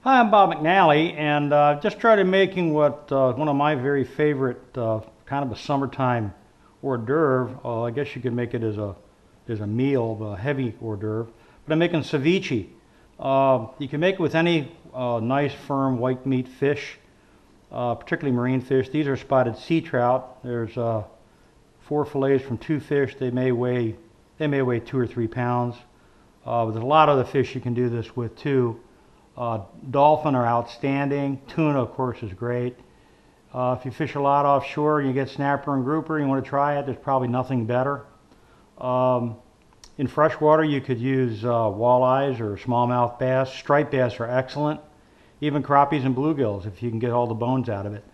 Hi, I'm Bob McNally, and just started making what one of my very favorite kind of a summertime hors d'oeuvre. I guess you could make it as a meal, a heavy hors d'oeuvre. But I'm making ceviche. You can make it with any nice, firm white meat fish, particularly marine fish. These are spotted sea trout. There's 4 fillets from 2 fish. They may weigh 2 or 3 pounds. There's a lot of other fish you can do this with too. Dolphin are outstanding. Tuna, of course, is great. If you fish a lot offshore and you get snapper and grouper, you want to try it, there's probably nothing better. In freshwater, you could use walleyes or smallmouth bass. Striped bass are excellent. Even crappies and bluegills, if you can get all the bones out of it.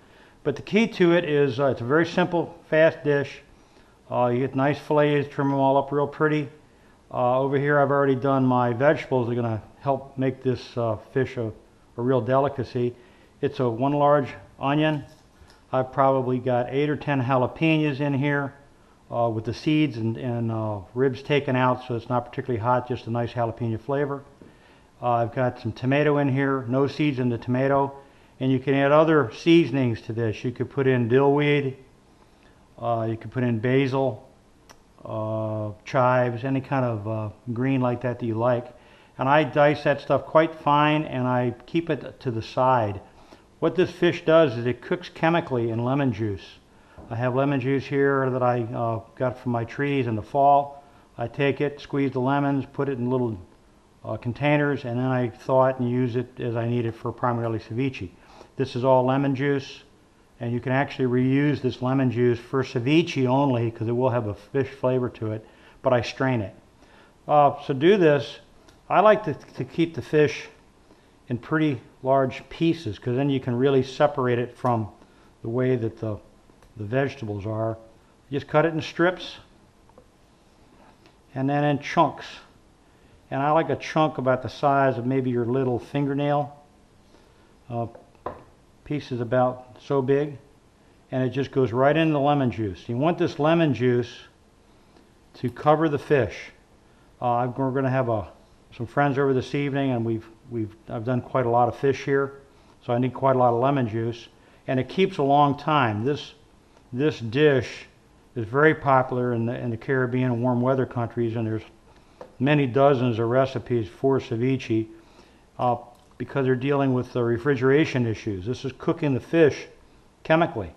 But the key to it is it's a very simple, fast dish. You get nice fillets, trim them all up real pretty. Over here I've already done my vegetables. They're going to help make this fish a real delicacy. It's a 1 large onion. I've probably got 8 or 10 jalapenos in here with the seeds and ribs taken out, so it's not particularly hot, just a nice jalapeno flavor. I've got some tomato in here, no seeds in the tomato, and you can add other seasonings to this. You could put in dillweed, you could put in basil, chives, any kind of green like that you like. And I dice that stuff quite fine and I keep it to the side. What this fish does is it cooks chemically in lemon juice. I have lemon juice here that I got from my trees in the fall. I take it, squeeze the lemons, put it in little containers, and then I thaw it and use it as I need it for primarily ceviche. This is all lemon juice. And you can actually reuse this lemon juice for ceviche only because it will have a fish flavor to it, but I strain it. So do this. I like to keep the fish in pretty large pieces because then you can really separate it from the way that the vegetables are. You just cut it in strips and then in chunks. And I like a chunk about the size of maybe your little fingernail. Pieces about so big, and it just goes right into the lemon juice. You want this lemon juice to cover the fish. We're going to have some friends over this evening, and I've done quite a lot of fish here, so I need quite a lot of lemon juice, and it keeps a long time. This dish is very popular in the Caribbean and warm weather countries, and there's many dozens of recipes for ceviche. Because they're dealing with the refrigeration issues. This is cooking the fish chemically.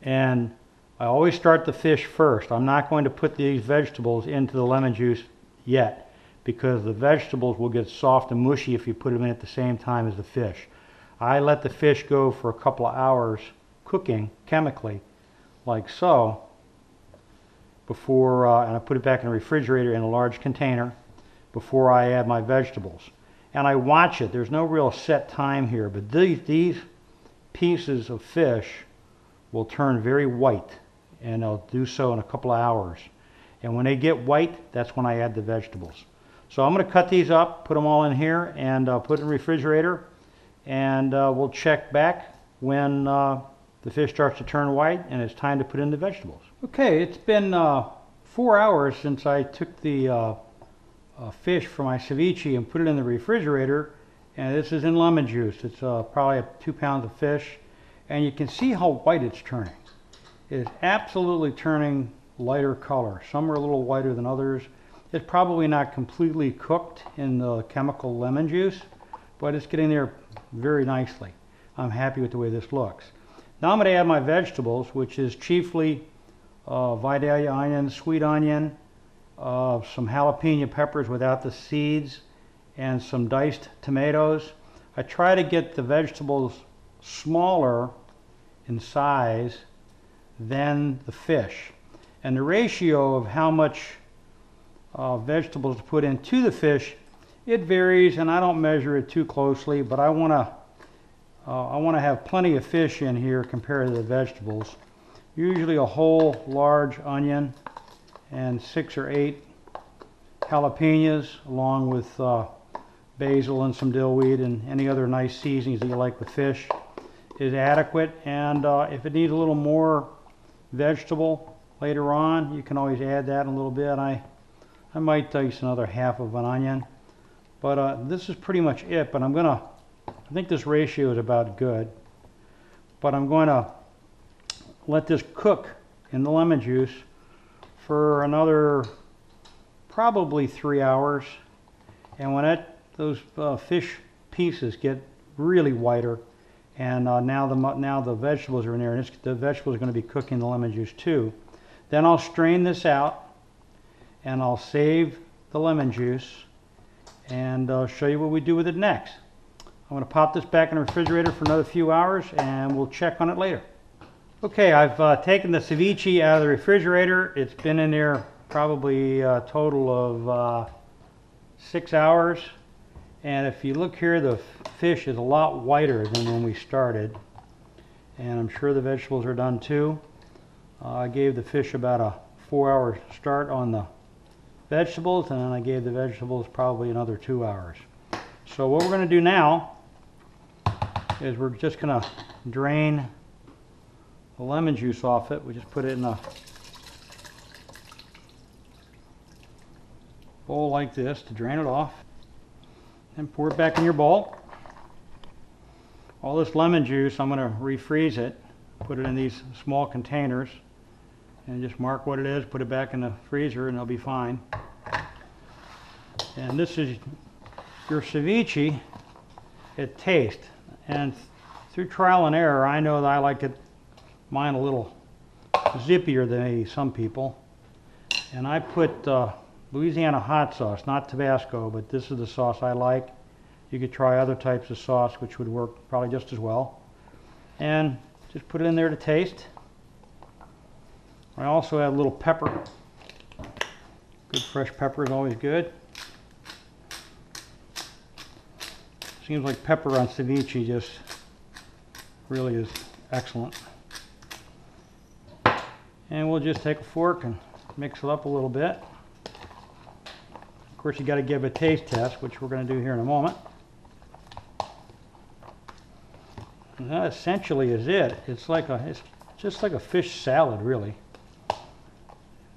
And I always start the fish first. I'm not going to put these vegetables into the lemon juice yet because the vegetables will get soft and mushy if you put them in at the same time as the fish. I let the fish go for a couple of hours cooking chemically, like so, before, and I put it back in the refrigerator in a large container before I add my vegetables. And I watch it. There's no real set time here, but these pieces of fish will turn very white, and they'll do so in a couple of hours. And when they get white, that's when I add the vegetables. So I'm going to cut these up, put them all in here, and put it in the refrigerator, and we'll check back when the fish starts to turn white and it's time to put in the vegetables. Okay, it's been 4 hours since I took the fish for my ceviche and put it in the refrigerator, and this is in lemon juice. It's probably 2 pounds of fish, and you can see how white it's turning. It is absolutely turning lighter color. Some are a little whiter than others. It's probably not completely cooked in the chemical lemon juice, but it's getting there very nicely. I'm happy with the way this looks. Now I'm going to add my vegetables, which is chiefly Vidalia onion, sweet onion, some jalapeno peppers without the seeds, and some diced tomatoes. I try to get the vegetables smaller in size than the fish. And the ratio of how much vegetables to put into the fish, it varies, and I don't measure it too closely, but I want to have plenty of fish in here compared to the vegetables. Usually a whole large onion and 6 or 8 jalapenos, along with basil and some dillweed and any other nice seasonings that you like with fish, is adequate. And if it needs a little more vegetable later on, you can always add that in a little bit. I might dice another half of an onion, But this is pretty much it. But I think this ratio is about good. But I'm going to let this cook in the lemon juice for another probably 3 hours. And when those fish pieces get really whiter, and now the vegetables are in there, and the vegetables are going to be cooking the lemon juice too, then I'll strain this out, and I'll save the lemon juice, and I'll show you what we do with it next. I'm going to pop this back in the refrigerator for another few hours, and we'll check on it later. Okay, I've taken the ceviche out of the refrigerator. It's been in there probably a total of 6 hours. And if you look here, the fish is a lot whiter than when we started. And I'm sure the vegetables are done too. I gave the fish about a 4-hour start on the vegetables, and then I gave the vegetables probably another 2 hours. So what we're going to do now is we're just going to drain the lemon juice off it. We just put it in a bowl like this to drain it off. And pour it back in your bowl. All this lemon juice, I'm going to refreeze it, put it in these small containers, and just mark what it is, put it back in the freezer, and it'll be fine. And this is your ceviche at taste. And through trial and error, I know that I like mine a little zippier than maybe some people. And I put Louisiana hot sauce, not Tabasco, but this is the sauce I like. You could try other types of sauce which would work probably just as well. And just put it in there to taste. I also add a little pepper. Good fresh pepper is always good. Seems like pepper on ceviche just really is excellent. And we'll just take a fork and mix it up a little bit. Of course, you got to give a taste test, which we're going to do here in a moment. And that essentially is it. It's just like a fish salad, really,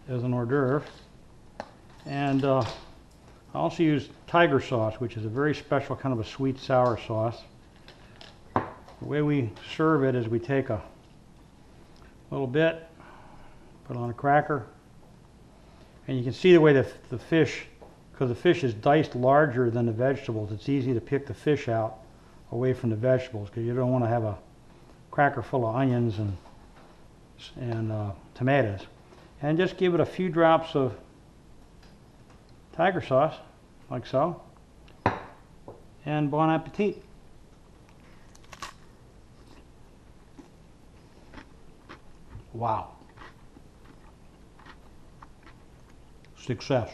as an hors d'oeuvre. And I also use tiger sauce, which is a very special kind of a sweet sour sauce. The way we serve it is we take a little bit, put it on a cracker, and you can see the way the fish, because the fish is diced larger than the vegetables, it's easy to pick the fish out away from the vegetables, because you don't want to have a cracker full of onions and tomatoes. And just give it a few drops of tiger sauce, like so, and bon appetit. Wow. Success.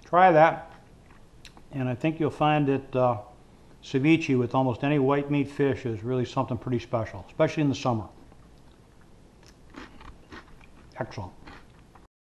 Try that, and I think you'll find that ceviche with almost any white meat fish is really something pretty special, especially in the summer. Excellent.